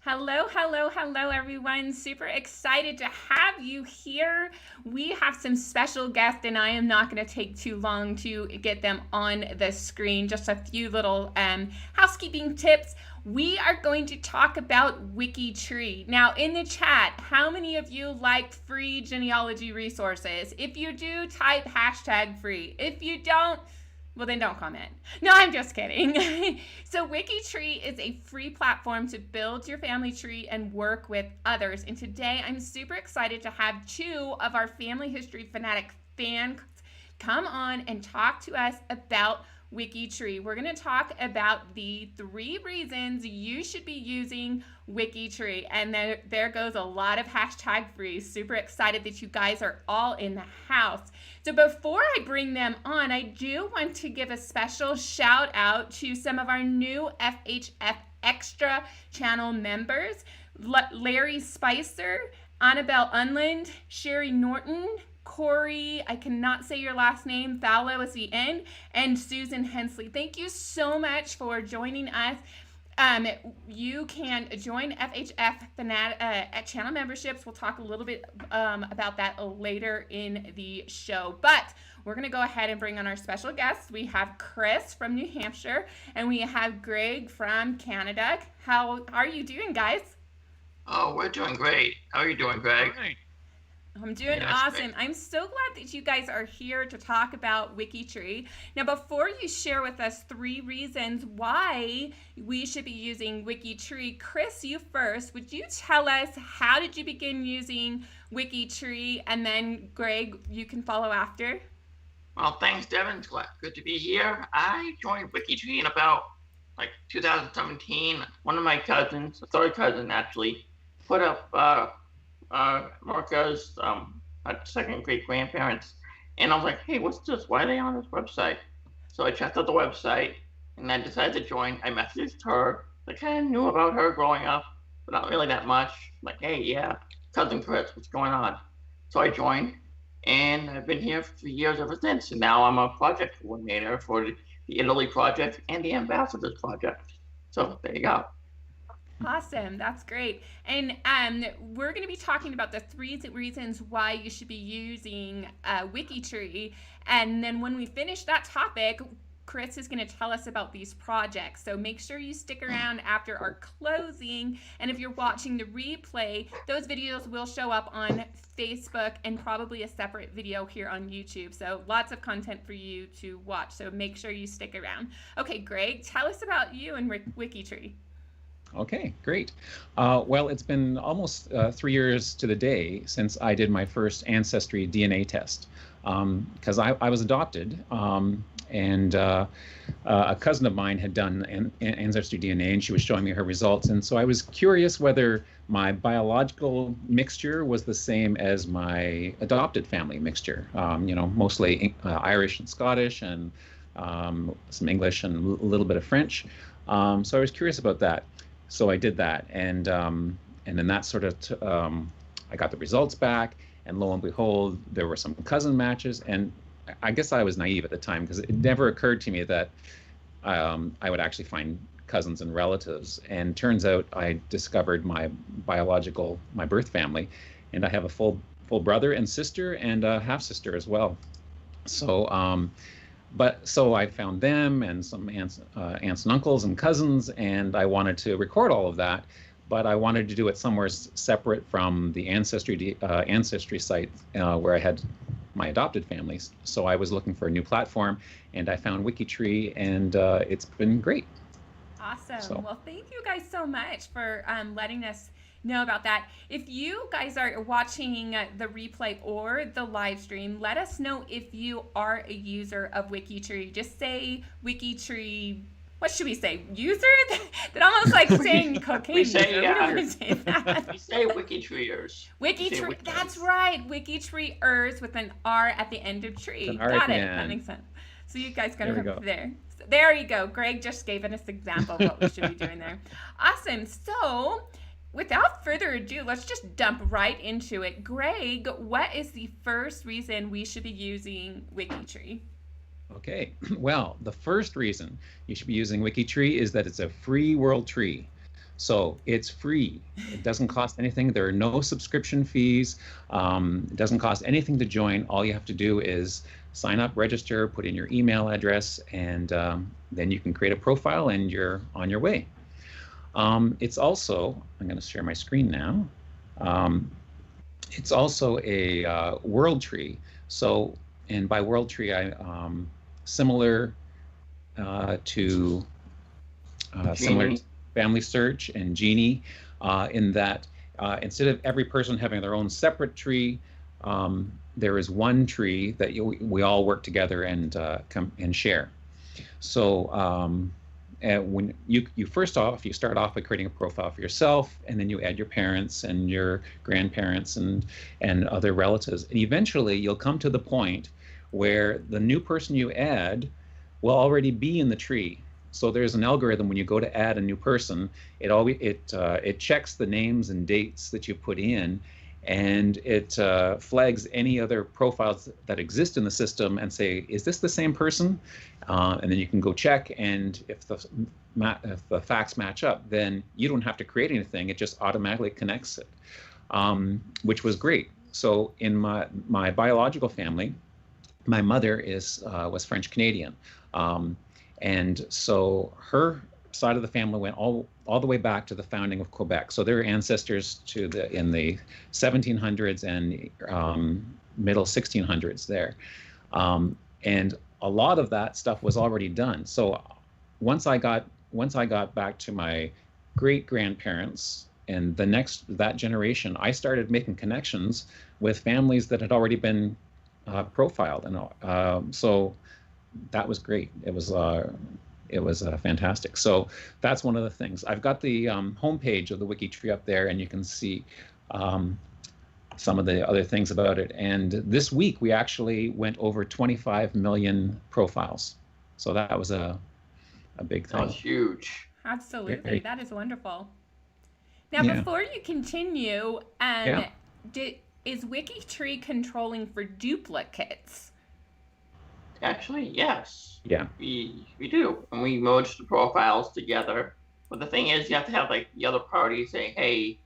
Hello, hello, hello, everyone. Super excited to have you here. We have some special guests, and I am not going to take too long to get them on the screen. Just a few little housekeeping tips. We are going to talk about WikiTree. Now, in the chat, how many of you like free genealogy resources? If you do, type #free. If you don't, well, then don't comment. No, I'm just kidding. So WikiTree is a free platform to build your family tree and work with others. And today I'm super excited to have two of our Family History Fanatic fans come on and talk to us about WikiTree. We're going to talk about the 3 reasons you should be using WikiTree. And there goes a lot of #free. Super excited that you guys are all in the house. So before I bring them on, I do want to give a special shout out to some of our new FHF Extra channel members. Larry Spicer, Annabelle Unland, Sherry Norton, Corey, I cannot say your last name, Fallow is the end, and Susan Hensley. Thank you so much for joining us. You can join FHF at channel memberships. We'll talk a little bit about that later in the show. But we're going to go ahead and bring on our special guests. We have Chris from New Hampshire, and we have Greg from Canada. How are you doing, guys? Oh, we're doing great. How are you doing, Greg? Right. I'm doing awesome. I'm so glad that you guys are here to talk about WikiTree. Now, before you share with us 3 reasons why we should be using WikiTree, Chris, you first. Would you tell us how did you begin using WikiTree? And then, Greg, you can follow after. Well, thanks, Devin. Good to be here. I joined WikiTree in about 2017. One of my cousins, a third cousin actually, put up Marca's second great grandparents, and I was like, hey, what's this? Why are they on this website? So I checked out the website, and I decided to join. I messaged her. I kind of knew about her growing up, but not really that much. Like, hey, yeah, cousin Chris, what's going on? So I joined, and I've been here for 3 years ever since. And now I'm a project coordinator for the Italy project and the ambassadors project. So there you go. Awesome. That's great. And we're going to be talking about the 3 reasons why you should be using WikiTree. And then when we finish that topic, Chris is going to tell us about these projects. So make sure you stick around after our closing. And if you're watching the replay, those videos will show up on Facebook and probably a separate video here on YouTube. So lots of content for you to watch. So make sure you stick around. Okay, Greg, tell us about you and WikiTree. Okay, great. Well, it's been almost 3 years to the day since I did my first ancestry DNA test, because I was adopted, and a cousin of mine had done ancestry DNA, and she was showing me her results. And so I was curious whether my biological mixture was the same as my adopted family mixture, mostly Irish and Scottish, and some English and a little bit of French. So I was curious about that. So I did that, and then that sort of I got the results back, and lo and behold, there were some cousin matches. And I guess I was naive at the time, because it never occurred to me that I would actually find cousins and relatives. And turns out I discovered my birth family, and I have a full brother and sister and a half sister as well. So so I found them and some aunts and uncles and cousins, and I wanted to record all of that, but I wanted to do it somewhere separate from the ancestry site where I had my adopted families. So I was looking for a new platform, and I found WikiTree, and it's been great. Awesome. So, well, thank you guys so much for letting us know about that. If you guys are watching the replay or the live stream, let us know if you are a user of WikiTree. Just say WikiTree. What should we say? User? That almost like saying cocaine. We say, we say that. We say WikiTreeers. WikiTree. That's right. WikiTreeers with an R at the end of tree. Got it. That makes sense. So you guys got to remember there. So there you go. Greg just gave us an example of what we should be doing there. Awesome. So without further ado, let's just dump right into it. Greg, what is the first reason we should be using WikiTree? Okay, well, the first reason you should be using WikiTree is that it's a free world tree. So it's free. It doesn't cost anything. There are no subscription fees. It doesn't cost anything to join. All you have to do is sign up, register, put in your email address, and then you can create a profile and you're on your way. It's also, I'm going to share my screen now. It's also a world tree. So, and by world tree, similar to Family Search and Genie, in that instead of every person having their own separate tree, there is one tree that we all work together and come and share. So when you first off, you start off by creating a profile for yourself, and then you add your parents and your grandparents and other relatives, and eventually you'll come to the point where the new person you add will already be in the tree. So there's an algorithm when you go to add a new person, it checks the names and dates that you put in, and it flags any other profiles that exist in the system and say, is this the same person? And then you can go check, and if the facts match up, then you don't have to create anything. It just automatically connects it, which was great. So in my biological family, my mother was French Canadian. And so her side of the family went all the way back to the founding of Quebec. So their ancestors in the 1700s and middle 1600s there. And a lot of that stuff was already done. So once I got back to my great grandparents and that generation, I started making connections with families that had already been profiled, and so that was great. It was fantastic. So that's one of the things. I've got the homepage of the WikiTree up there, and you can see some of the other things about it. And this week we actually went over 25 million profiles. So that was a big thing. That's huge. Absolutely. That is wonderful. Now, before you continue, is WikiTree controlling for duplicates? Actually, yes. Yeah. We do. And we merge the profiles together. But the thing is, you have to have like the other party say, hey,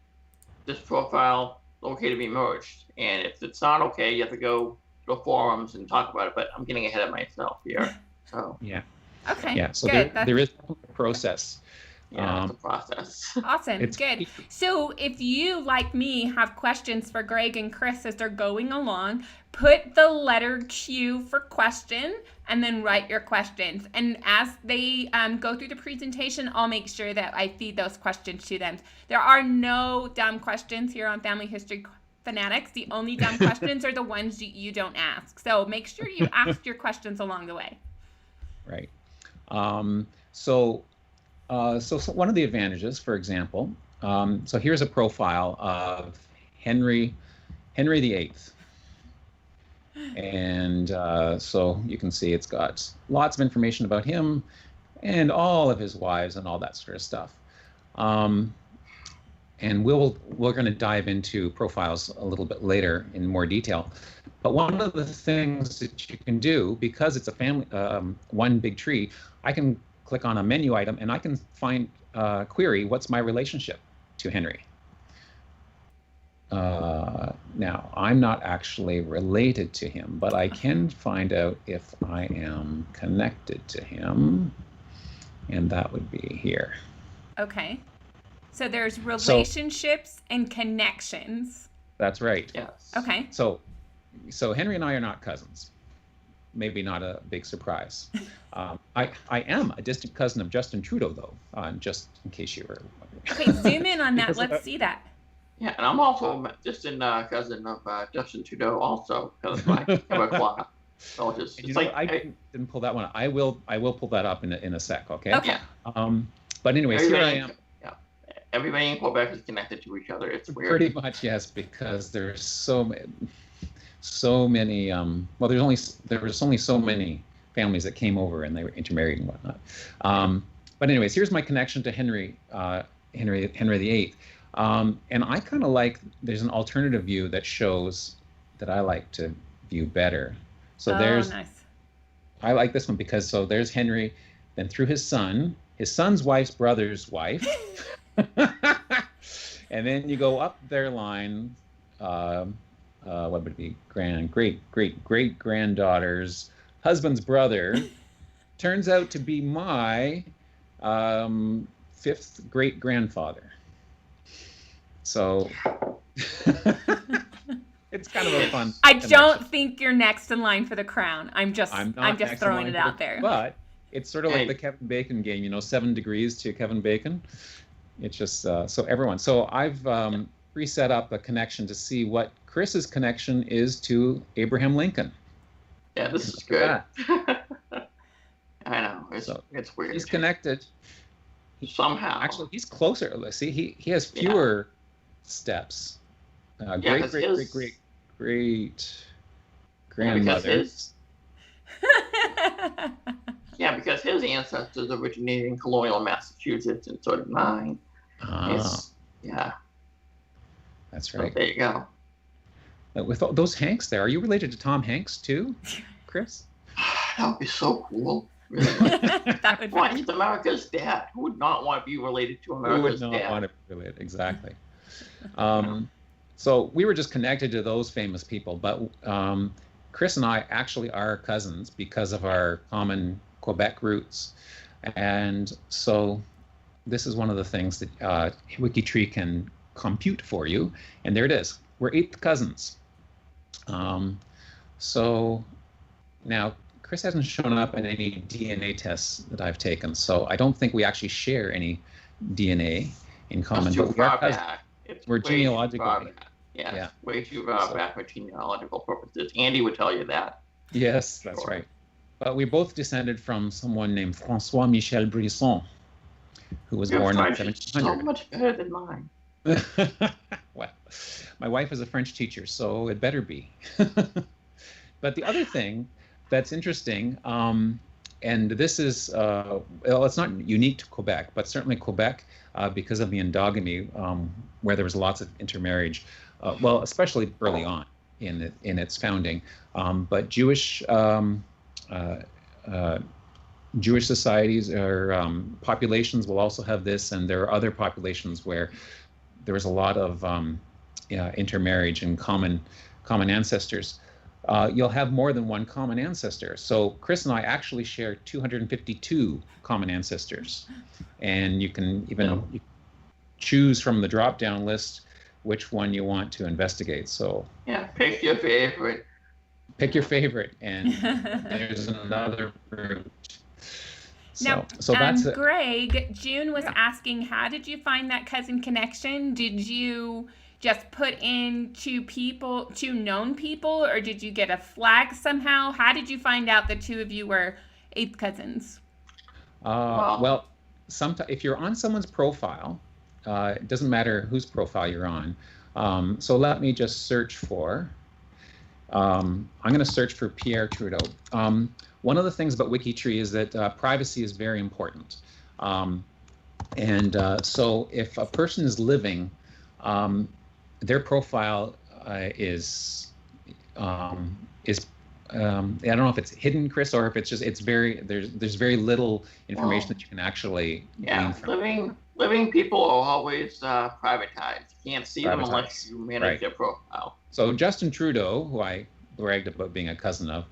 this profile is okay to be merged. And if it's not okay, you have to go to the forums and talk about it. But I'm getting ahead of myself here. So yeah. Okay. Yeah. So there is a process. Yeah, it's a process. Awesome. Good. So if you, like me, have questions for Greg and Chris as they're going along, put the letter Q for question and then write your questions. And as they go through the presentation, I'll make sure that I feed those questions to them. There are no dumb questions here on Family History Fanatics. The only dumb questions are the ones you don't ask. So make sure you ask your questions along the way. Right. So one of the advantages, for example, so here's a profile of Henry VIII. And so you can see it's got lots of information about him and all of his wives and all that sort of stuff. And we're going to dive into profiles a little bit later in more detail. But one of the things that you can do, because it's a family, one big tree, I can click on a menu item and I can find query, what's my relationship to Henry? Now, I'm not actually related to him, but I can find out if I am connected to him, and that would be here. Okay. So there's relationships and connections. That's right. Yes. Okay. So Henry and I are not cousins. Maybe not a big surprise. I am a distant cousin of Justin Trudeau, though, just in case you were wondering. Okay, zoom in on that. Let's see that. Yeah, and I'm also a distant cousin of Justin Trudeau, also, because of my Quebecois. So it's like I didn't pull that one up. I will pull that up in a sec. Okay. Okay. But anyways, here I am. Yeah, everybody in Quebec is connected to each other. It's weird. Pretty much, yes, because there's so many. Well, there was only so many families that came over and they were intermarried and whatnot. But anyways, here's my connection to Henry VIII. And I kind of like, there's an alternative view that shows that I like to view better. So nice. I like this one because there's Henry, then through his son's wife's brother's wife. And then you go up their line. What would it be? Great granddaughter's husband's brother turns out to be my fifth great grandfather. So it's kind of a fun. I don't think you're next in line for the crown. I'm just next throwing it out there. But it's sort of like the Kevin Bacon game, 7 degrees to Kevin Bacon. It's just so everyone. So I've reset up a connection to see what Chris's connection is to Abraham Lincoln. Yeah, this is good. I know. It's weird. He's connected. Somehow. Actually, he's closer. Let's see. He has fewer steps. Great grandmother. Because his ancestors originated in colonial Massachusetts and so did mine. That's right. So there you go. With all those Hanks there, are you related to Tom Hanks too, Chris? That would be so cool. Really. That would be. He's America's dad. Who would not want to be related to America's dad? Who would not want to be related? Exactly. So we were just connected to those famous people, but Chris and I actually are cousins because of our common Quebec roots. And so this is one of the things that WikiTree can compute for you. And there it is. We're 8th cousins. So now Chris hasn't shown up in any DNA tests that I've taken. So I don't think we actually share any DNA in common. That's too but far back. We're genealogically. Yeah, way too far back for genealogical purposes. Andy would tell you that. Yes, that's right. But we both descended from someone named François Michel Brisson, who was born in 1700. So much better than mine. Well, my wife is a French teacher, so it better be. But the other thing that's interesting, and this is, it's not unique to Quebec, but certainly Quebec, because of the endogamy, where there was lots of intermarriage, especially early on in its founding. But Jewish societies or populations will also have this, and there are other populations where there was a lot of intermarriage and common ancestors. You'll have more than one common ancestor. So Chris and I actually share 252 common ancestors, and you can even choose from the drop-down list which one you want to investigate. So pick your favorite. Pick your favorite, and there's another route. Now, so that's it. Greg, June was asking, how did you find that cousin connection? Did you just put in two known people, or did you get a flag somehow? How did you find out the two of you were 8th cousins? Well, sometimes if you're on someone's profile, it doesn't matter whose profile you're on. So let me just search for. I'm going to search for Pierre Trudeau. One of the things about WikiTree is that privacy is very important. So if a person is living, their profile is I don't know if it's hidden, Chris, or if it's just there's very little information that you can actually glean from. Living people are always privatized. You can't see them unless you manage their profile. So Justin Trudeau, who I bragged about being a cousin of,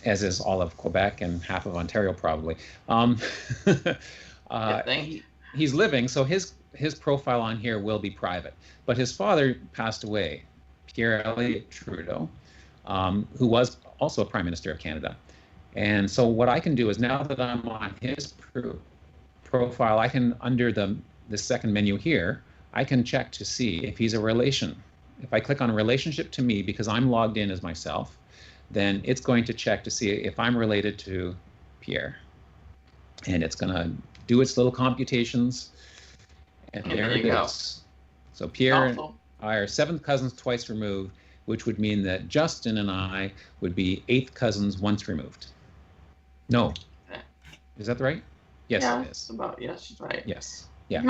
as is all of Quebec and half of Ontario probably. He's living, so his profile on here will be private. But his father passed away, Pierre Elliott Trudeau, who was also a Prime Minister of Canada. And so what I can do is, now that I'm on his profile, I can, under the second menu here, I can check to see if he's a relation. If I click on a relationship to me, because I'm logged in as myself, then it's going to check to see if I'm related to Pierre. And it's going to do its little computations. And there it is. So Pierre and I are 7th cousins twice removed, which would mean that Justin and I would be 8th cousins once removed. No. Is that right? Yes, it is. Yes, it's right. Yes. Yeah.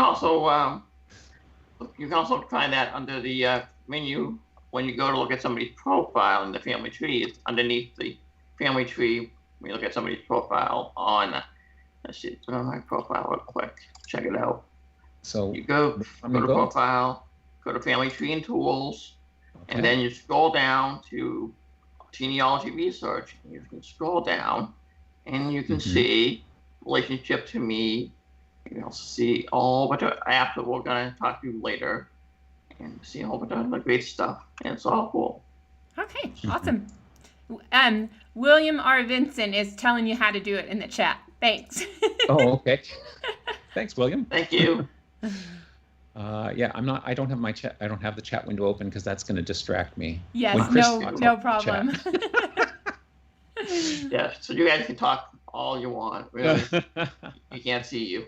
You can also find that under the menu when you go to look at somebody's profile in the family tree. It's underneath the family tree when you look at somebody's profile on. Let's see, put on my profile real quick. Check it out. So You go to profile, go to family tree and tools, okay. and then you scroll down to genealogy research. You can scroll down, and you can see relationship to me. You can also see all bunch of apps that we're gonna talk to later, and see a whole bunch of great stuff. And it's all cool. Okay, awesome. William R. Vincent is telling you how to do it in the chat. Thanks. Oh, okay. Thanks, William. Thank you. Yeah, I don't have my chat. I don't have the chat window open because that's going to distract me. Yes, no problem. Yeah, so you guys can talk all you want. Really, you can't see you.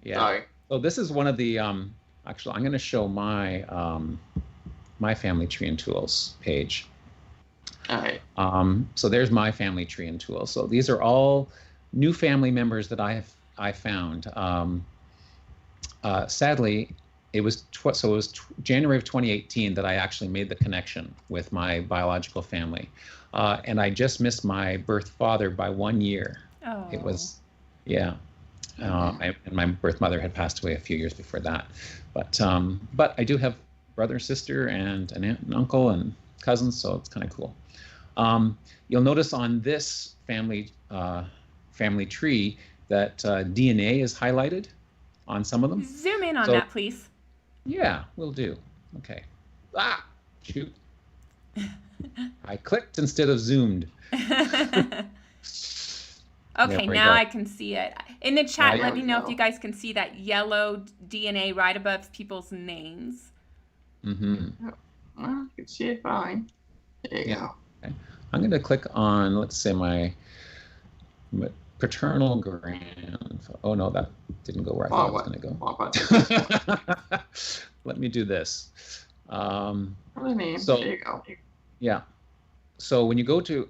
Yeah. Sorry. So this is one of the. Actually, I'm going to show my my family tree and tools page. All right. So there's my family tree and tools. So these are all new family members that I found. Sadly, it was January of 2018 that I actually made the connection with my biological family, and I just missed my birth father by 1 year. Oh. It was, yeah. And my birth mother had passed away a few years before that, but I do have brother, sister, and an aunt and uncle and cousins, so it's kind of cool. You'll notice on this family tree that DNA is highlighted on some of them. Zoom in on that, please. Yeah, will do. Okay. Ah, shoot. I clicked instead of zoomed. Okay, now I can see it. In the chat, let me know if you guys can see that yellow DNA right above people's names. Mm-hmm. Well, you can see it fine. There you go. Okay. I'm going to click on, let's say, my paternal grandfather. Oh, no, that didn't go where I thought it was going to go. Let me do this. So, there you go. Yeah. So when you go to,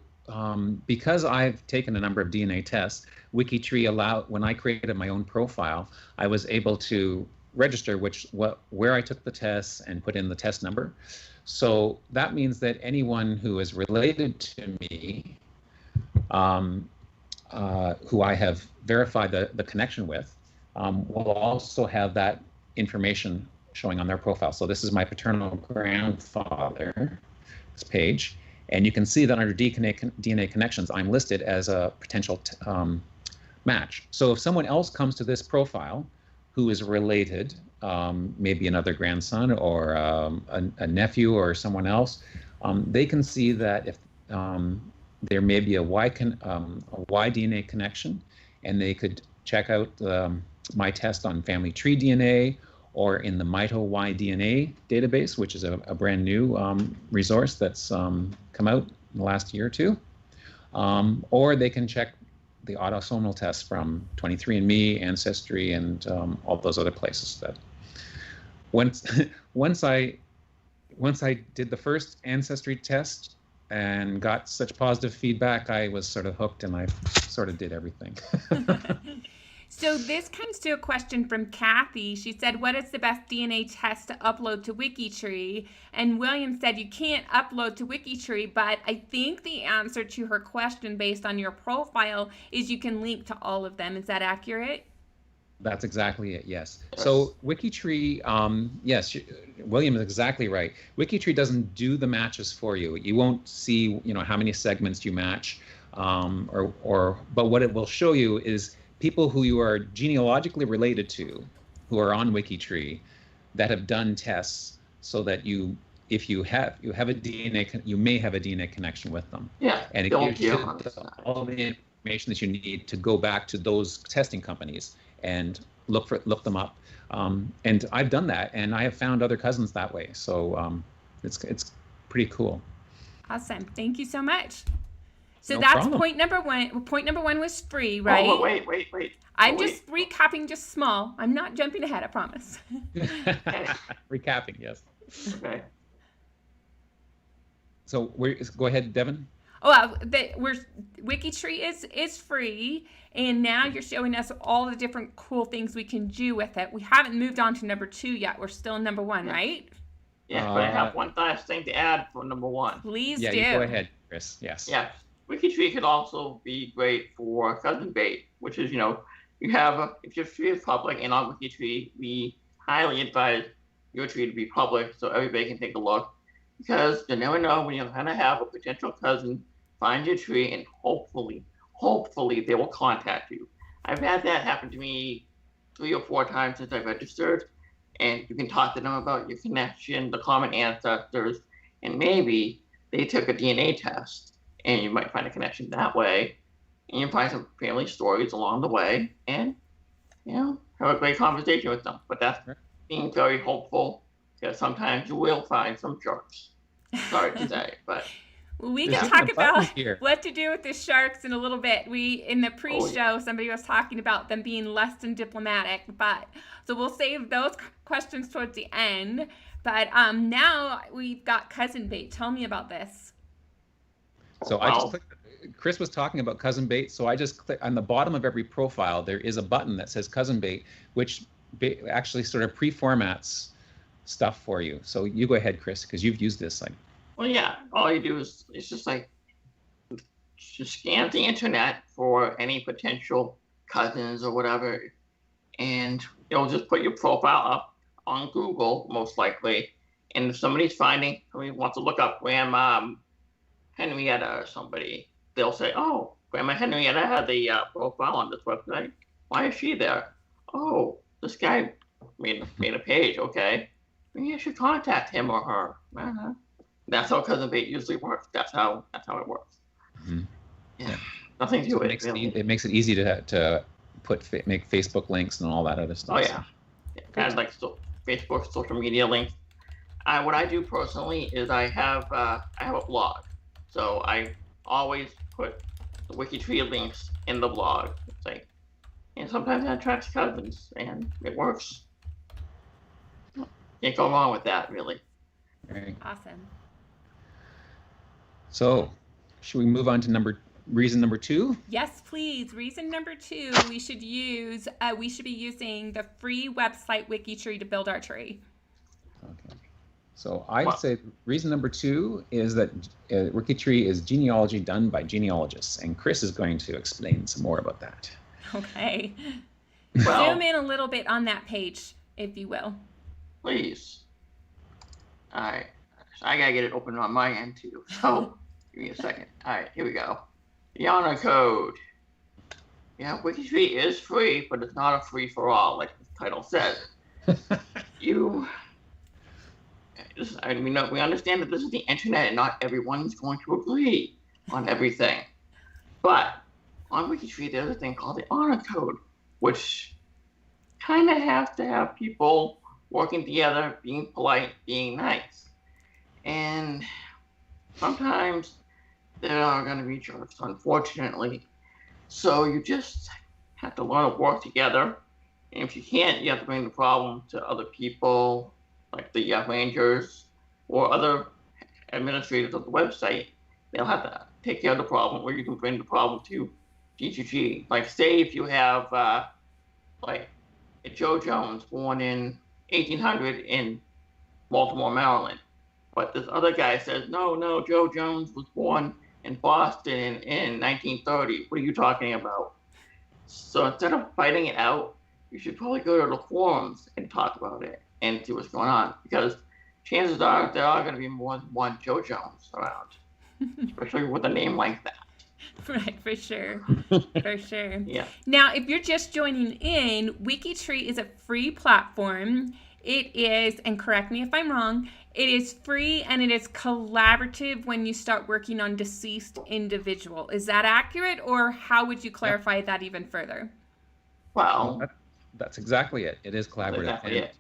because I've taken a number of DNA tests, WikiTree when I created my own profile, I was able to register where I took the tests and put in the test number. So that means that anyone who is related to me, who I have verified the connection with, will also have that information showing on their profile. So this is my paternal grandfather's page, and you can see that under DNA connections, I'm listed as a potential match. So if someone else comes to this profile who is related, maybe another grandson or a nephew or someone else, they can see that if there may be a Y DNA connection, and they could check out my test on family tree DNA or in the Mito Y DNA database, which is a brand new resource that's come out in the last year or two. Or they can check the autosomal tests from 23andMe, Ancestry, and all those other places. That once I did the first Ancestry test and got such positive feedback, I was sort of hooked, and I sort of did everything. So this comes to a question from Kathy. She said, what is the best DNA test to upload to WikiTree? And William said, you can't upload to WikiTree, but I think the answer to her question based on your profile is you can link to all of them. Is that accurate? That's exactly it, yes. So WikiTree, yes, William is exactly right. WikiTree doesn't do the matches for you. You won't see, how many segments you match, but what it will show you is people who you are genealogically related to, who are on WikiTree, that have done tests, so that if you have a DNA, you may have a DNA connection with them. Yeah. And it gives you all the information that you need to go back to those testing companies and look them up. And I've done that, and I have found other cousins that way. So it's pretty cool. Awesome. Thank you so much. So no that's problem. Point number one. Point number one was free, right? Oh, wait. I'm just recapping, just small. I'm not jumping ahead, I promise. Recapping, yes. Okay. So go ahead, Devin. Oh, WikiTree is free, and now you're showing us all the different cool things we can do with it. We haven't moved on to number 2 yet. We're still in number 1, right? Yeah, but I have one last thing to add for number 1. Please do. Yeah, you go ahead, Chris. Yes. Yeah. WikiTree could also be great for cousin bait, which is, you have, if your tree is public and on WikiTree, we highly advise your tree to be public so everybody can take a look, because you never know when you're going to have a potential cousin find your tree, and hopefully they will contact you. I've had that happen to me 3 or 4 times since I registered, and you can talk to them about your connection, the common ancestors, and maybe they took a DNA test, and you might find a connection that way, and you find some family stories along the way, and have a great conversation with them. But that's being very hopeful, because sometimes you will find some jerks. Sorry to say, but we can talk about what to do with the sharks in a little bit. In the pre-show, somebody was talking about them being less than diplomatic, so we'll save those questions towards the end. But now we've got cousin bait. Tell me about this. So I just clicked. Chris was talking about cousin bait, so I just click on the bottom of every profile. There is a button that says cousin bait, which actually sort of pre-formats stuff for you. So you go ahead, Chris, because you've used this. Well, yeah. All you do is just scan the internet for any potential cousins or whatever, and it'll just put your profile up on Google, most likely. And if somebody wants to look up Grandma Henrietta or somebody, they'll say, "Oh, Grandma Henrietta had the profile on this website. Why is she there? Oh, this guy made a page. Okay, maybe I should contact him or her." That's how cousin bait usually works. That's how it works. Mm-hmm. Yeah, nothing to it. It makes it easy to make Facebook links and all that other stuff. Oh yeah, kind of like Facebook social media links. What I do personally is I have a blog, so I always put the WikiTree links in the blog. And sometimes that attracts cousins, and it works. Can't go wrong with that, really. Right. Awesome. So, should we move on to reason number 2? Yes, please. Reason number 2, we should be using the free website WikiTree to build our tree. Okay. So I'd say reason number 2 is that WikiTree is genealogy done by genealogists, and Chris is going to explain some more about that. Okay. Zoom in a little bit on that page, if you will. Please. All right. I gotta get it open on my end too. So give me a second. All right, here we go. The honor code. Yeah, WikiTree is free, but it's not a free for all, like the title says. We understand that this is the internet, and not everyone's going to agree on everything. But on WikiTree, there's a thing called the honor code, which kind of has to have people working together, being polite, being nice. And sometimes there are going to be jerks, unfortunately. So you just have to learn to work together. And if you can't, you have to bring the problem to other people, like the rangers or other administrators of the website. They'll have to take care of the problem, or you can bring the problem to G2G. Like, say if you have Joe Jones born in 1800 in Baltimore, Maryland. But this other guy says, no, Joe Jones was born in Boston in 1930. What are you talking about? So instead of fighting it out, you should probably go to the forums and talk about it and see what's going on. Because chances are there are going to be more than one Joe Jones around, especially with a name like that. Right, for sure. For sure. Yeah. Now, if you're just joining in, WikiTree is a free platform. It is, and correct me if I'm wrong, it is free and it is collaborative when you start working on deceased individual. Is that accurate, or how would you clarify that even further? Well, that's exactly it. It is collaborative. Exactly it.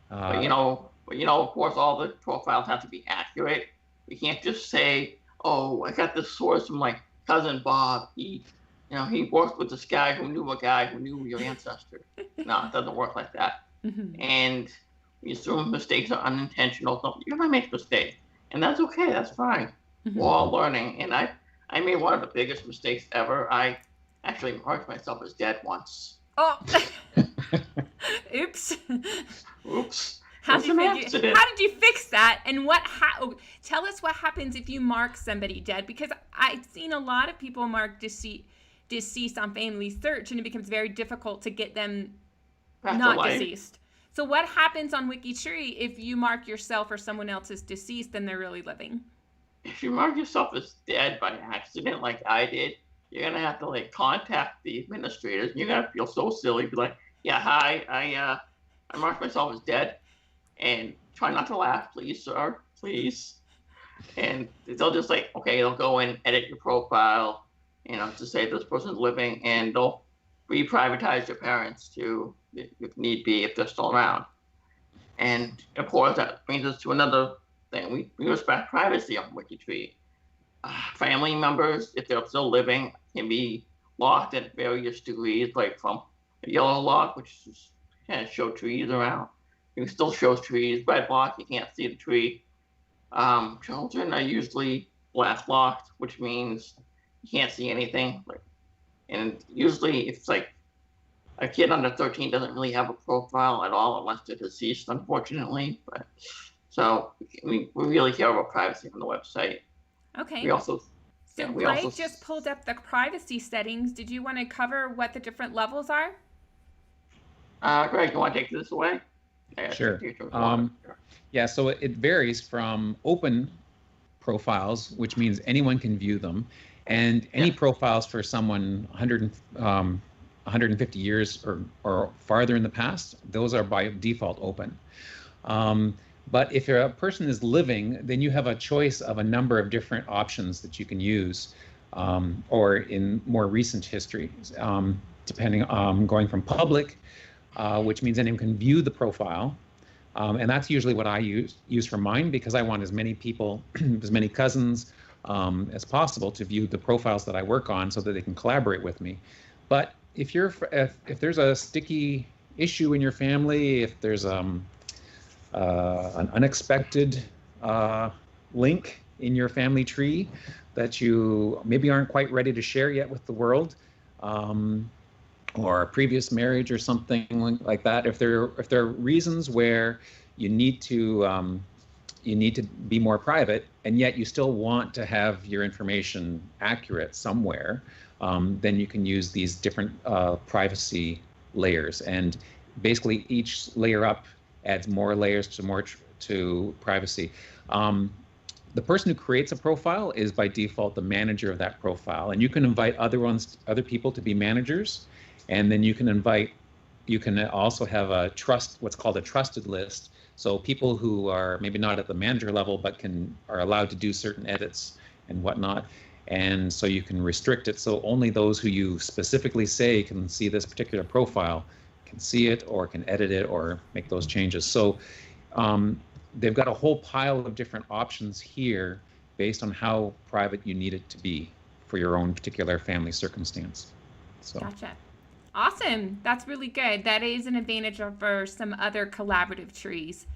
But of course, all the profiles have to be accurate. We can't just say, "Oh, I got this source from my cousin Bob. He worked with this guy who knew a guy who knew your ancestor." No, it doesn't work like that. Mm-hmm. And we assume mistakes are unintentional. So you're gonna make mistakes, and that's okay. That's fine. Mm-hmm. We're all learning. And I made one of the biggest mistakes ever. I actually marked myself as dead once. Oh. Oops. Oops. How did you fix that? And tell us what happens if you mark somebody dead, because I've seen a lot of people mark deceased on Family Search, and it becomes very difficult to get them not deceased. So what happens on WikiTree if you mark yourself or someone else as deceased and they're really living? If you mark yourself as dead by accident, like I did, you're gonna have to like contact the administrators. You're gonna feel so silly, be like, "Yeah, hi, I marked myself as dead," and try not to laugh, please, sir, please. And they'll just like, okay, they'll go in, edit your profile, to say this person's living, and they'll re-privatize your parents to, if need be, if they're still around. And of course, that brings us to another thing. We respect privacy on WikiTree. Family members, if they're still living, can be locked at various degrees, like from a yellow lock, which is kind of show trees around. You can still show trees. Red lock, you can't see the tree. Children are usually glass locked, which means you can't see anything. And usually, if it's like a kid under 13 doesn't really have a profile at all unless they're deceased, unfortunately. But so we really care about privacy on the website. Okay. We also So Greg just pulled up the privacy settings. Did you want to cover what the different levels are? Greg, you want to take this away? Sure. Yeah, so it varies from open profiles, which means anyone can view them, and any profiles for someone 150 years or farther in the past, those are by default open. But if a person is living, then you have a choice of a number of different options that you can use, or in more recent history, depending on going from public, which means anyone can view the profile. And that's usually what I use for mine, because I want as many people, as many cousins as possible to view the profiles that I work on so that they can collaborate with me. But if there's a sticky issue in your family, if there's an unexpected link in your family tree that you maybe aren't quite ready to share yet with the world, or a previous marriage or something like that, if there are reasons where you need to be more private and yet you still want to have your information accurate somewhere, then you can use these different privacy layers, and basically each layer up adds more layers to privacy. The person who creates a profile is by default the manager of that profile, and you can invite other people to be managers. And then you can also have what's called a trusted list. So people who are maybe not at the manager level, but are allowed to do certain edits and whatnot. And so you can restrict it. So only those who you specifically say can see this particular profile can see it, or can edit it, or make those changes. So they've got a whole pile of different options here based on how private you need it to be for your own particular family circumstance. So. Gotcha. Awesome. That's really good. That is an advantage over some other collaborative trees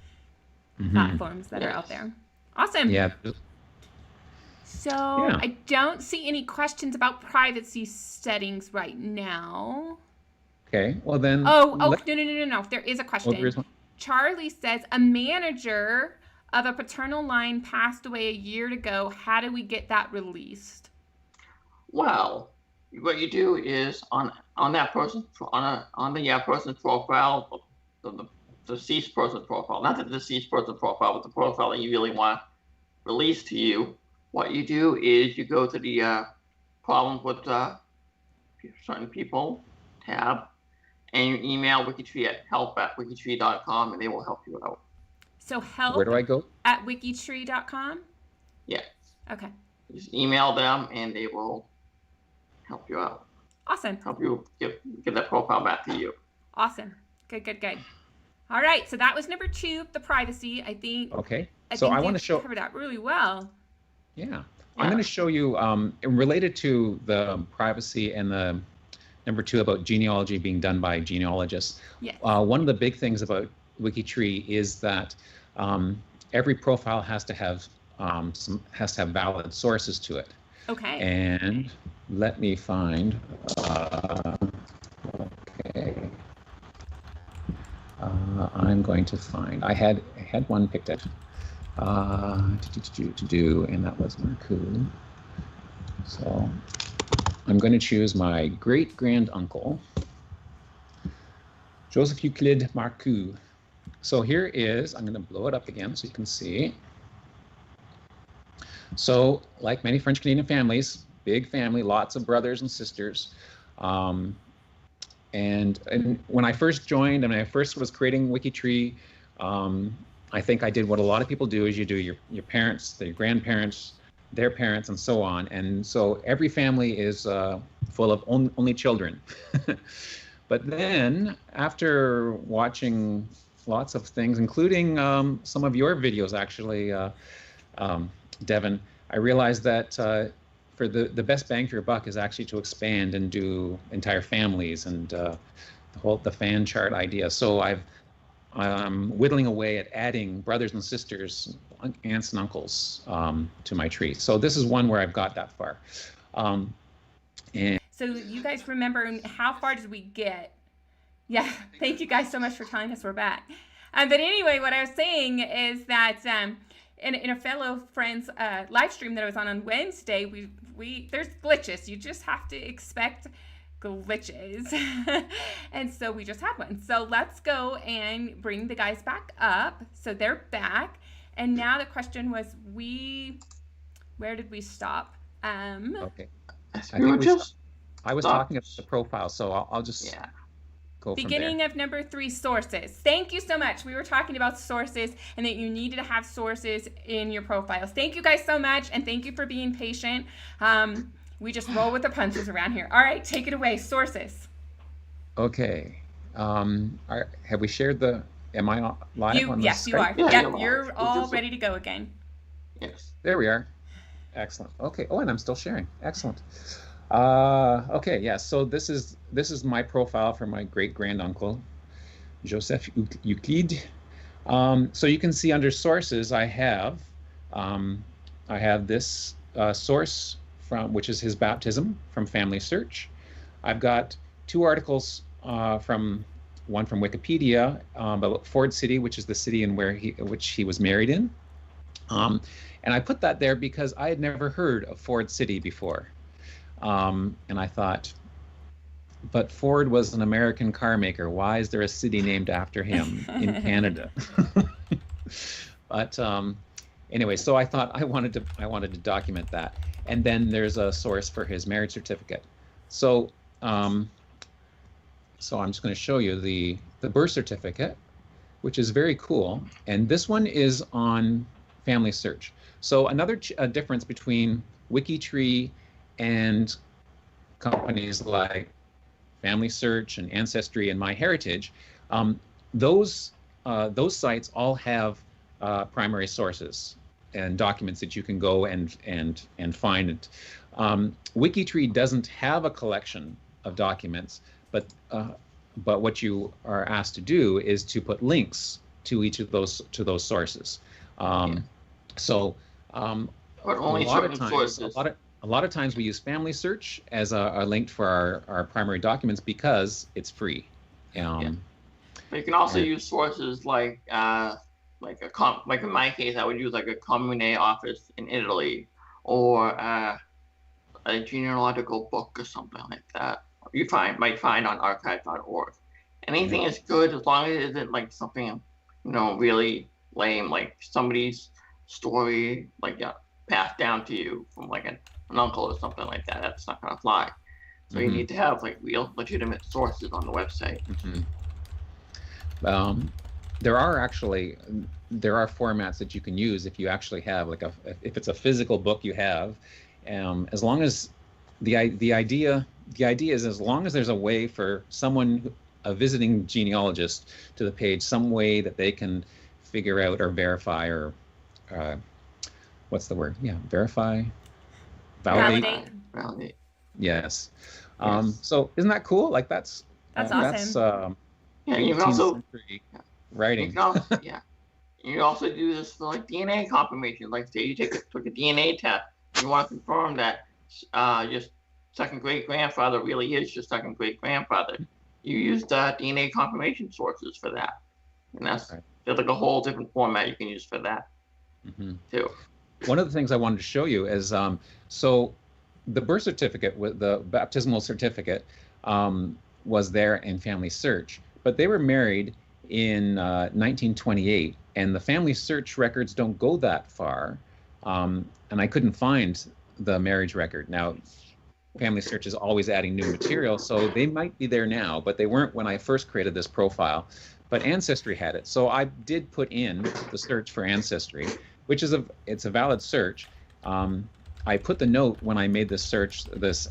platforms that are out there. Awesome. Yeah. So I don't see any questions about privacy settings right now. Okay. Well then. No. There is a question. Charlie says, a manager of a paternal line passed away a year ago. How do we get that released? Well, what you do is on that person, on the person's profile, the deceased person's profile, not the deceased person's profile, but the profile that you really want released to you. What you do is you go to the problems with certain people tab, and you email WikiTree at help@wikitree.com, and they will help you out. So help. Where do I go? At wikitree.com? Yes. Okay. Just email them, and they will help you out. Awesome. Help you get that profile back to you. Awesome. Good. All right. So that was number 2, the privacy. I think. Okay. I want to show. Covered that really well. Yeah. I'm going to show you related to the privacy and the number 2 about genealogy being done by genealogists. Yes. One of the big things about WikiTree is that every profile has to have valid sources to it. Okay. And let me find. Okay. I'm going to find. I had one picked out to do, and that was Marcoux. So I'm going to choose my great grand uncle, Joseph Euclid Marcoux. So here is, I'm going to blow it up again so you can see. So like many French Canadian families, big family, lots of brothers and sisters. And when I first joined and I first was creating WikiTree, I think I did what a lot of people do, is you do your parents, their grandparents, their parents, and so on. And so every family is full of only children. But then after watching lots of things, including some of your videos, actually, Devin, I realized that for the best bang for your buck is actually to expand and do entire families and the fan chart idea. So I'm whittling away at adding brothers and sisters, aunts and uncles to my tree. So this is one where I've got that far. And so you guys remember, how far did we get? Yeah, thank you guys so much for telling us we're back. But anyway, what I was saying is that in a fellow friend's live stream that I was on Wednesday, we there's glitches. You just have to expect glitches. And so we just had one. So let's go and bring the guys back up. So they're back. And now the question was, where did we stop? Okay. I was talking about the profile, so I'll just go beginning of number 3, sources. Thank you so much. We were talking about sources and that you needed to have sources in your profiles. Thank you guys so much, and thank you for being patient. We just roll with the punches around here. All right, take it away. Sources. Okay. Have we shared the? Am I live on this? Yes, you are. Yeah, you're all ready to go again. Yes. There we are. Excellent. Okay. Oh, and I'm still sharing. Excellent. Okay. Yeah. So this is my profile for my great granduncle, Joseph Euclide. So you can see under sources, I have this source which is his baptism from Family Search. I've got 2 articles from Wikipedia about Ford City, which is the city in which he was married in. And I put that there because I had never heard of Ford City before. And I thought, but Ford was an American car maker. Why is there a city named after him in Canada? But anyway, so I thought I wanted to document that. And then there's a source for his marriage certificate. So so I'm just going to show you the birth certificate, which is very cool. And this one is on Family Search. So another difference between WikiTree and companies like Family Search and Ancestry and MyHeritage, those sites all have primary sources and documents that you can go and find it. WikiTree doesn't have a collection of documents, but what you are asked to do is to put links to each of those sources. So but only certain sources. A lot of times we use Family Search as a link for our primary documents because it's free. But you can also use sources like in my case, I would use like a Comune office in Italy, or a genealogical book or something like that. You might find on archive.org. Anything is good as long as it isn't like something, really lame, like somebody's story, passed down to you from like an uncle or something like that. That's not gonna fly. So you need to have like real legitimate sources on the website. There are formats that you can use if you actually have if it's a physical book you have, as long as the idea is, as long as there's a way for a visiting genealogist to the page, some way that they can figure out or verify or what's the word? Yeah, verify, validate. Yes. So isn't that cool? Like that's awesome. Yeah, you can also writing. You also do this for like DNA confirmation. Like say you took a DNA test, you want to confirm that your second great grandfather really is your second great grandfather. You use DNA confirmation sources for that, and there's like a whole different format you can use for that too. One of the things I wanted to show you is so the birth certificate, with the baptismal certificate, was there in Family Search, but they were married in 1928, and the family search records don't go that far, and I couldn't find the marriage record. Now, family search is always adding new material, so they might be there now, but they weren't when I first created this profile. But Ancestry had it, so I did put in the search for Ancestry, which is it's a valid search. I put the note when I made this search, this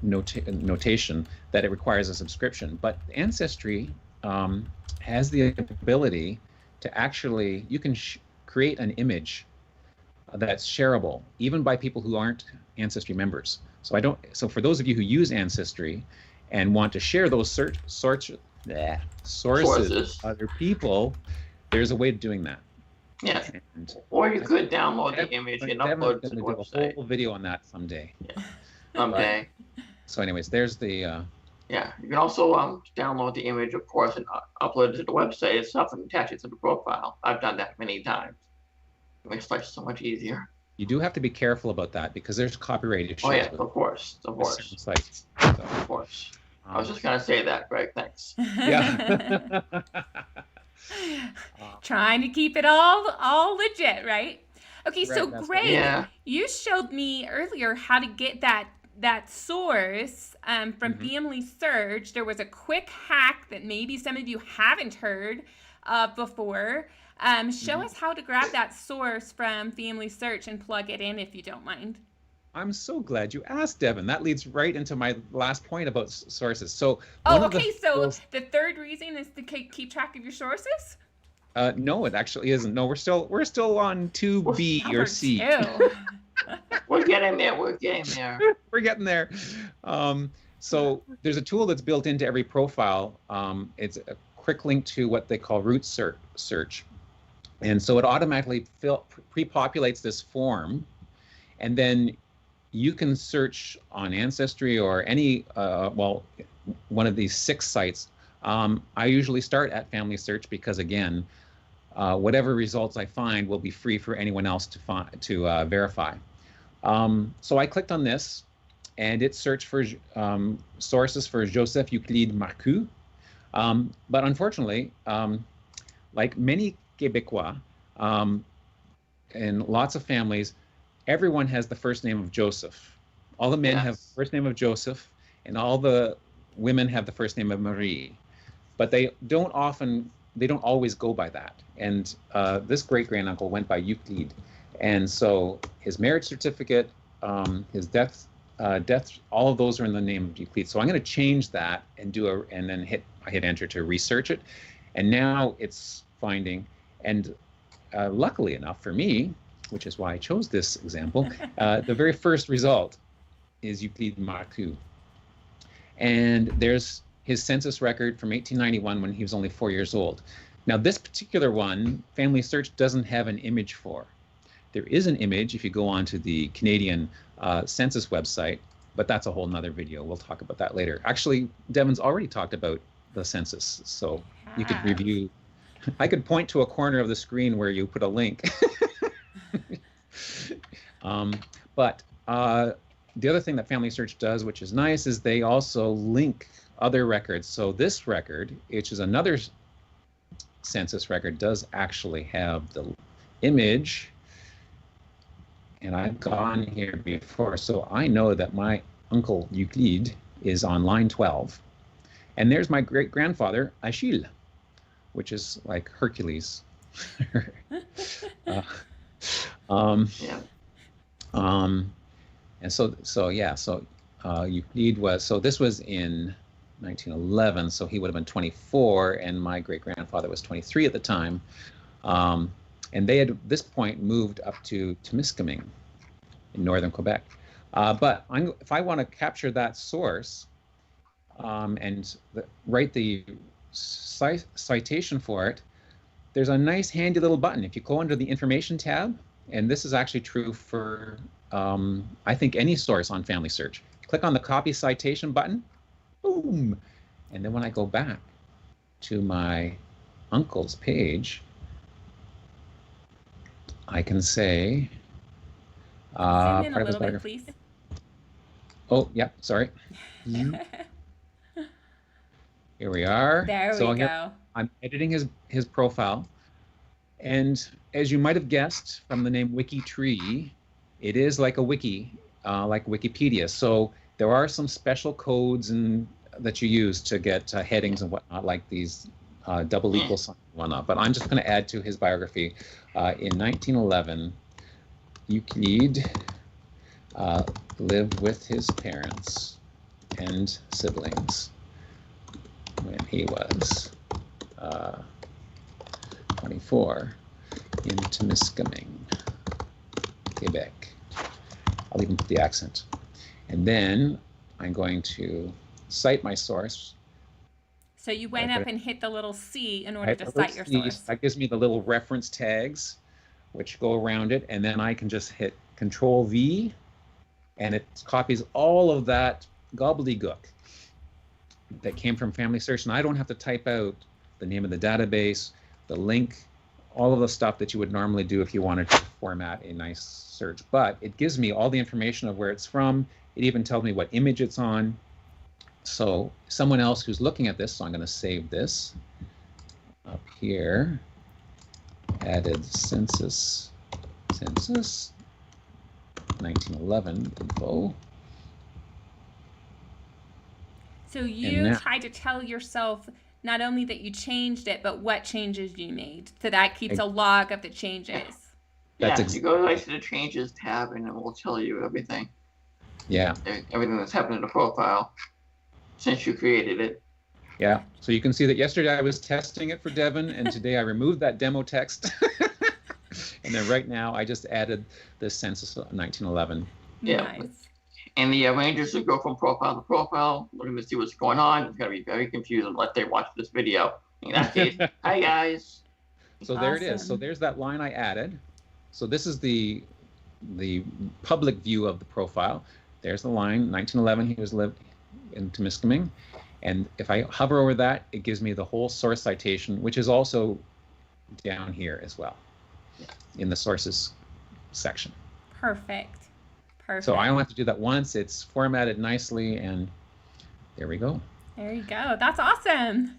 notation, that it requires a subscription. But Ancestry has the ability to actually, you can create an image that's shareable, even by people who aren't Ancestry members. So for those of you who use Ancestry and want to share those sources with other people, there's a way of doing that. Yeah. Or you could download the image and upload it to the website. A whole video on that someday. Yeah. Someday. So anyways, there's the... Yeah, you can also download the image, of course, and upload it to the website itself and attach it to the profile. I've done that many times. It makes life so much easier. You do have to be careful about that because there's copyright issues. Oh yeah, of course. Sites, Of course. I was just going to say that, Greg. Thanks. Yeah. Trying to keep it all legit, right? Okay, Right, so that's Greg, right. Yeah. you showed me earlier how to get that source from Mhm. Family Search. There was a quick hack that maybe some of you haven't heard of before. Show us how to grab that source from Family Search and plug it in if you don't mind. I'm so glad you asked, Devin. That leads right into my last point about sources. So Oh, one of the okay. So tools- the third reason is to keep track of your sources? no, it actually isn't. No, we're still on 2B or Number C. 2. We're getting there. We're getting there. We're getting there. So there's a tool that's built into every profile. It's a quick link to what they call root search. And so it automatically pre-populates this form, and then you can search on Ancestry or any, one of these 6 sites. I usually start at Family Search because, again, whatever results I find will be free for anyone else to verify. So I clicked on this, and it searched for sources for Joseph Euclide Marcoux. But unfortunately, like many Quebecois and lots of families, everyone has the first name of Joseph. All the men have the first name of Joseph, and all the women have the first name of Marie. But they don't always go by that. And this great-granduncle went by Euclide. And so his marriage certificate, his death, all of those are in the name of Euclide. So I'm going to change that and then hit enter to research it. And now it's finding, and luckily enough for me, which is why I chose this example, the very first result is Euclide Marcoux. And there's his census record from 1891 when he was only 4 years old. Now this particular one, Family Search doesn't have an image for. There is an image if you go onto the Canadian census website, but that's a whole nother video. We'll talk about that later. Actually, Devin's already talked about the census, so you could review. I could point to a corner of the screen where you put a link. But the other thing that Family Search does, which is nice, is they also link other records. So this record, which is another census record, does actually have the image. And I've gone here before, so I know that my uncle Euclide is on line 12. And there's my great-grandfather, Achille, which is like Hercules. Yeah. And so Euclide was, so this was in 1911, so he would have been 24, and my great-grandfather was 23 at the time. And they had, at this point, moved up to Temiskaming in northern Quebec. But if I want to capture that source and write the citation for it, there's a nice handy little button. If you go under the information tab, and this is actually true for, I think, any source on Family Search, click on the copy citation button, boom. And then when I go back to my uncle's page, I can say, Zoom in a little bit, please. Oh, yeah, sorry. Here we are. There we go. I'm editing his profile. And as you might have guessed from the name WikiTree, it is like a wiki, like Wikipedia. So there are some special codes and that you use to get headings and whatnot, like these double equal signs and whatnot. But I'm just going to add to his biography. In 1911, Euclid lived with his parents and siblings when he was 24 in Temiskaming, Quebec. I'll even put the accent. And then I'm going to cite my source. So you went up and hit the little C in order to cite your source. That gives me the little reference tags, which go around it. And then I can just hit Control V, and it copies all of that gobbledygook that came from Family Search. And I don't have to type out the name of the database, the link, all of the stuff that you would normally do if you wanted to format a nice search. But it gives me all the information of where it's from. It even tells me what image it's on. So someone else who's looking at this, so I'm going to save this up here, added census 1911 info. So you tried to tell yourself not only that you changed it, but what changes you made. So that keeps a log of the changes. You go right to the changes tab and it will tell you everything. Yeah. Everything that's happened in the profile since you created it. Yeah. So you can see that yesterday I was testing it for Devin, and today I removed that demo text. And then right now I just added the census 1911. Yeah. Nice. And the rangers who go from profile to profile, looking to see what's going on, it's going to be very confusing unless they watch this video. In that case, hi guys. So there it is. So there's that line I added. So this is the public view of the profile. There's the line, 1911, he was lived in Temiskaming. And if I hover over that, it gives me the whole source citation, which is also down here as well, in the sources section. Perfect. So I only have to do that once. It's formatted nicely, and there we go. There you go. That's awesome.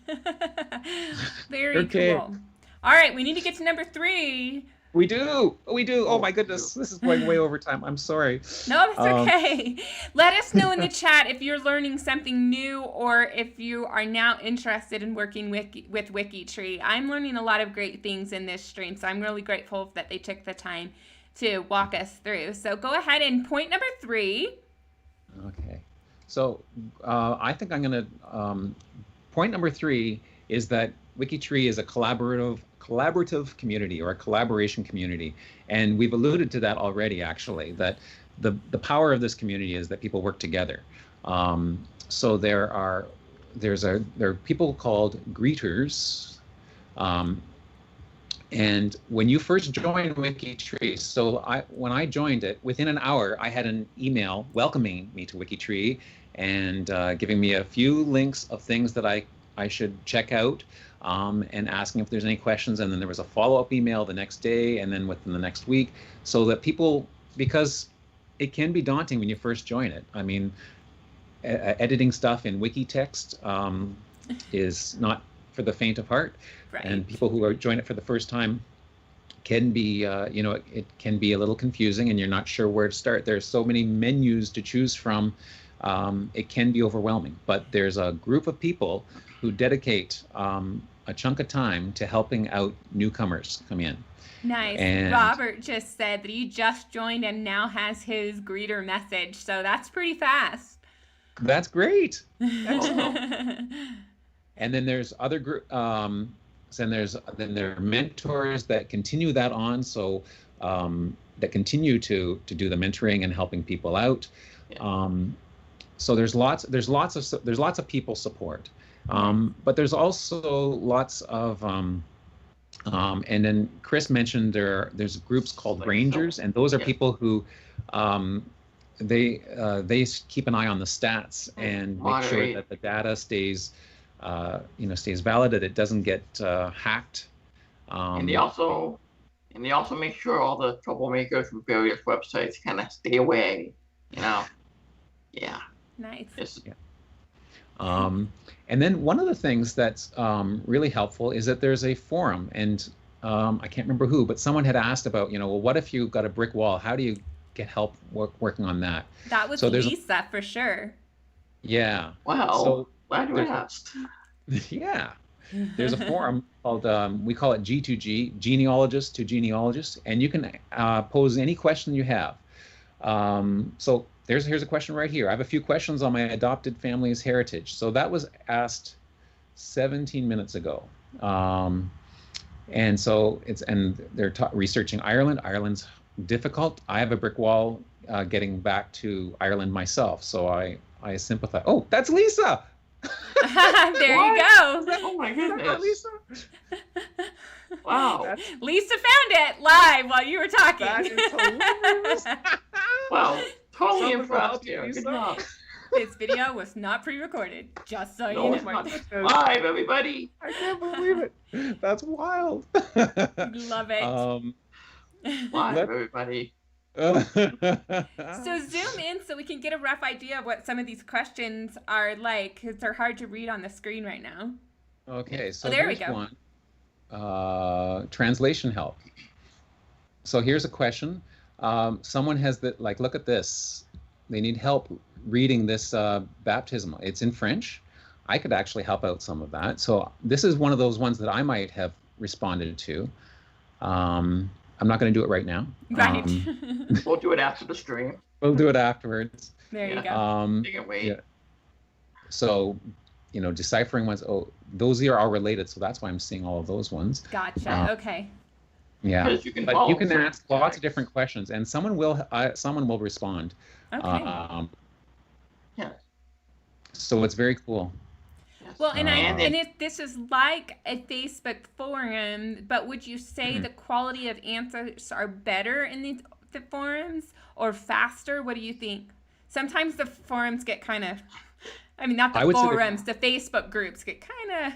Very cool. All right, we need to get to number 3. We do. Oh my goodness, this is going way over time. I'm sorry. No, it's okay. Let us know in the chat if you're learning something new or if you are now interested in working with WikiTree. I'm learning a lot of great things in this stream, so I'm really grateful that they took the time to walk us through. So go ahead and point number 3. Okay. So I think I'm going to point number 3 is that WikiTree is a collaborative community, or a collaboration community, and we've alluded to that already. Actually, that the power of this community is that people work together. So there are people called greeters. And when you first join WikiTree, so when I joined it, within an hour, I had an email welcoming me to WikiTree and giving me a few links of things that I should check out, and asking if there's any questions. And then there was a follow-up email the next day, and then within the next week, so that people, because it can be daunting when you first join it. I mean, editing stuff in Wikitext is not for the faint of heart. Right. And people who join it for the first time can be, it can be a little confusing, and you're not sure where to start. There's so many menus to choose from. It can be overwhelming, but there's a group of people who dedicate a chunk of time to helping out newcomers come in. Nice. And Robert just said that he just joined and now has his greeter message, so that's pretty fast. That's great. And then there's other group. Then there are mentors that continue that on, so that continue to do the mentoring and helping people out. So there's lots of people support, but there's also lots of and then Chris mentioned there's groups called Rangers, and those are people who they keep an eye on the stats and make sure that the data stays valid, that it doesn't get hacked. And they also make sure all the troublemakers from various websites kind of stay away. Yeah. Nice. And then one of the things that's really helpful is that there's a forum, and I can't remember who, but someone had asked about, well, what if you've got a brick wall? How do you get help working on that? That was Lisa for sure. Yeah. Wow. So glad you asked. Yeah. There's a forum called, we call it G2G, genealogist to genealogist, and you can pose any question you have. So here's a question right here. I have a few questions on my adopted family's heritage. So that was asked 17 minutes ago. And so they're researching Ireland. Ireland's difficult. I have a brick wall getting back to Ireland myself. So I sympathize. Oh, that's Lisa. There you go. Oh my goodness. Lisa? Wow. Lisa found it live while you were talking. That is hilarious. Wow. Totally impressed here. Good job. This video was not pre-recorded, just so you know. It's not live, everybody. I can't believe it. That's wild. Love it. Live, everybody. So zoom in so we can get a rough idea of what some of these questions are like, because they're hard to read on the screen right now. Okay, so there we here's go. One. Translation help. So here's a question. Someone has look at this. They need help reading this baptismal. It's in French. I could actually help out some of that. So this is one of those ones that I might have responded to. I'm not going to do it right now. Right. We'll do it after the stream. We'll do it afterwards. There you go. You can wait. Yeah. So, deciphering ones. Oh, those here are related, so that's why I'm seeing all of those ones. Gotcha. Okay. Yeah, Because you can but you can ask lots of different questions, and someone will respond. Okay. Yeah. So it's very cool. Well, this is like a Facebook forum, but would you say the quality of answers are better in the forums or faster? What do you think? Sometimes the forums get kind of, not the forums, the Facebook groups get kind of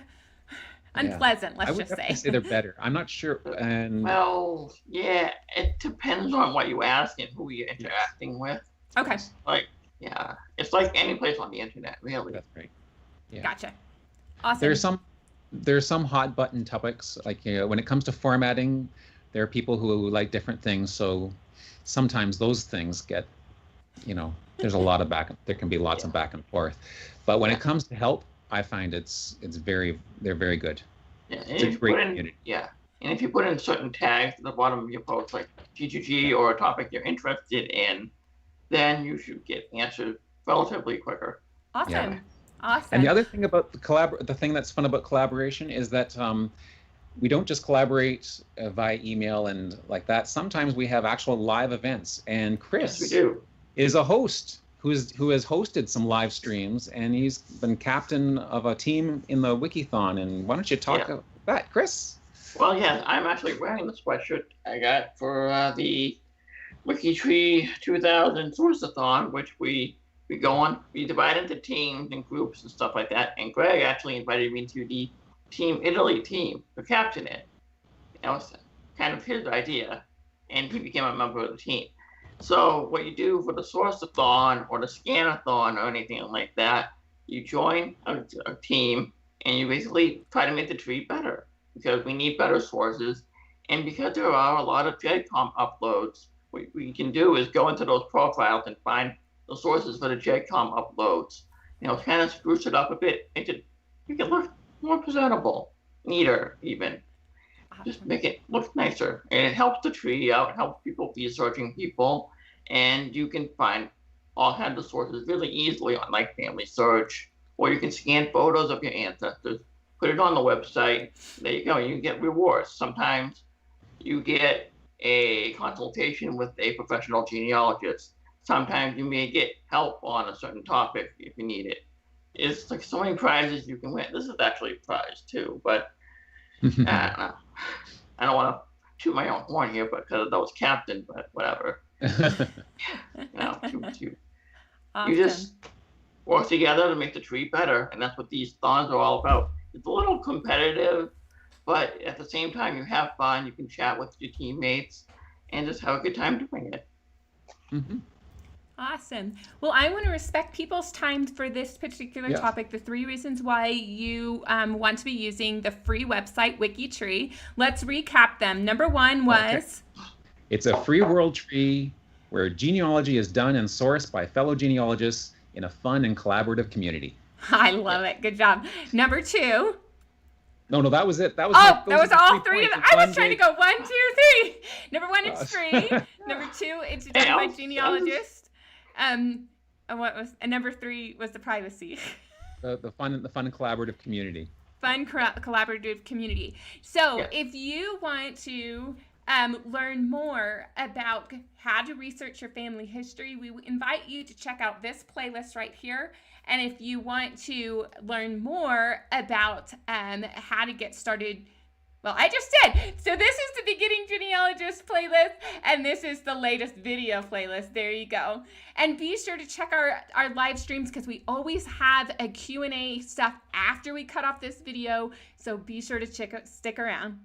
unpleasant, let's just say. I would say they're better. I'm not sure. And well, yeah, it depends on what you ask and who you're interacting with. Okay. It's like any place on the internet, really. That's right. Yeah. Gotcha. Awesome. There's some hot button topics, like when it comes to formatting, there are people who like different things. So sometimes those things get, there's a lot of there can be lots of back and forth. But when it comes to help, I find they're very good. Yeah, it's a great community. Yeah, and if you put in certain tags at the bottom of your post, like G2G or a topic you're interested in, then you should get answered relatively quicker. Awesome. Yeah. Awesome. And the other thing about the thing that's fun about collaboration is that we don't just collaborate via email and like that. Sometimes we have actual live events, and Chris is a host who has hosted some live streams, and he's been captain of a team in the Wikithon. And why don't you talk about that, Chris? Well, yeah, I'm actually wearing the sweatshirt I got for the WikiTree 2000 Source-a-thon, which we divide into teams and groups and stuff like that. And Greg actually invited me to the Team Italy team to captain it. That was kind of his idea, and he became a member of the team. So what you do for the Source-a-thon or the Scan-a-thon or anything like that, you join a team and you basically try to make the tree better, because we need better sources. And because there are a lot of GEDCOM uploads, what we can do is go into those profiles and find the sources for the GEDCOM uploads. Kind of spruce it up a bit, make it look more presentable, neater even. Just make it look nicer. And it helps the tree out, helps people researching people, and you can find all kinds of sources really easily on like Family Search, or you can scan photos of your ancestors, put it on the website. There you go, you can get rewards. Sometimes you get a consultation with a professional genealogist. Sometimes you may get help on a certain topic if you need it. It's like so many prizes you can win. This is actually a prize too, but I don't want to toot my own horn here, because I was captain, but whatever. You just work together to make the tree better, and that's what these thons are all about. It's a little competitive, but at the same time, you have fun. You can chat with your teammates and just have a good time doing it. Awesome. Well, I want to respect people's time for this particular Yeah. topic. The 3 reasons why you want to be using the free website WikiTree. Let's recap them. Number 1 was It's a free world tree where genealogy is done and sourced by fellow genealogists in a fun and collaborative community. I love it. Good job. Number 2. No, that was it. That was that was all 3 of them. I was Fun trying to day. go 1, 2, 3. Number 1, it's free. Number 2, it's done by genealogists. And number 3 was the privacy. The fun and collaborative community. Fun collaborative community. So if you want to learn more about how to research your family history, we invite you to check out this playlist right here. And if you want to learn more about how to get started, well, I just did. So this is the Beginning Genealogist playlist, and this is the latest video playlist. There you go. And be sure to check our live streams, because we always have a Q&A stuff after we cut off this video. So be sure to stick around.